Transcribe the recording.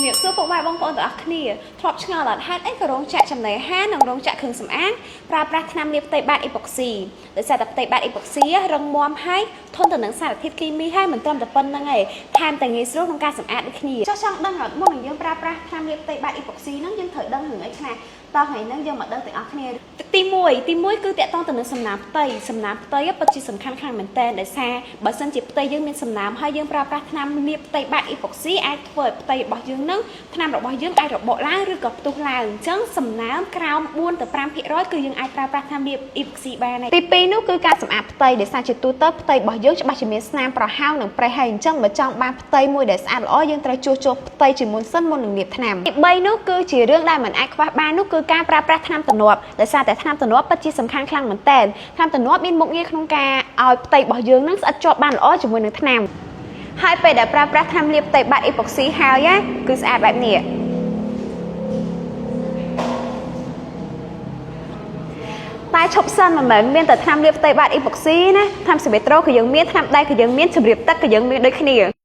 ជំរាបសួរពុកម៉ែបងប្អូនទាំងអស់គ្នាធ្លាប់ឆ្ងល់អត់ហេតុអីក៏រោងចក្រចំណីអាហារនិងរោងចក្រគ្រឿងសម្អាងប្រើប្រាស់ថ្នាំលាបផ្ទៃបាតអ៊ីប៉ុកស៊ីដោយសារតែផ្ទៃបាតអ៊ីប៉ុកស៊ីរឹងមាំហើយធន់ទៅនឹងសារធាតុគីមីហើយមិនត្រឹមតែប៉ុណ្្នឹងឯងថែមទាំងងាយស្រួលក្នុងការសម្អាតដូចគ្នាចោះចង់ដឹងអត់មុននឹងយើងប្រើប្រាស់ថ្នាំលាបផ្ទៃបាតអ៊ីប៉ុកស៊ីហ្នឹងយើងត្រូវដឹងរឿងអីខ្លះតោះថ្ងៃហ្នឹងយើងមកដឹងទាំងអស់គ្នាទី1គឺតកតងទៅនឹងសំណើមផ្ទៃពិតជាសំខាន់ខ្លាំងមែនទែនដោយសារបើសិនជាផ្ទៃយើងមានសំណើមហើយយើងប្រើប្រាស់ថ្នាំលាបផ្ទៃបាតអ៊ីប៉ុកស៊ីអាចធ្វើឲ្យផ្ទៃរបស់យើងនឹងថ្នាំរបស់យើងអាចរបកឡើងឬក៏ផ្ទុះឡើងអញ្ចឹងសំណើមក្រោម4ទៅ 5% គឺយើងអាចប្រើប្រាស់ថ្នាំលាបអ៊ីប៉ុកស៊ីបានហើយទី2នោះគឺការសម្អាតផ្ទៃដោយសារជាទូទៅផ្ទៃរបស់យើងច្បាស់ជាមានស្នាមប្រហោងនិងប្រេះហើយអញ្ចឹងបើចង់បានផ្ទៃមួយដែលស្អាតល្អយើងត្រូវជួសជុលផ្ទៃជាមុនសិនមុននឹងលាបថ្នាំទី3នោះគឺជារឿងដែលមិនអាចខ្វះបាននោះគឺការប្រើប្រាស់ថ្នាំទំនាប់ដោយសារតែថ្នាំទំនាប់ពិតជាសំខាន់ខ្លាំងមែនទែនថ្នាំទំនាប់មានមុខងារក្នុងការឲ្យផ្ទៃរបស់យើងនឹងស្អិតជាប់បានល្អជាមួយនឹងថ្នាំហើយពេលដែលប្រើប្រាស់ថ្នាំលាបផ្ទៃបាតអ៊ីប៉ុកស៊ីហើយគឺស្អាតបែបនេះតែឈប់សិនមិនមែនមានតែថ្នាំលាបផ្ទៃបាតអ៊ីប៉ុកស៊ីណាថ្នាំសេមេត្រូក៏យើងមានថ្នាំដៃក៏យើងមានជម្រាបទឹកក៏យើងមានដូចគ្នា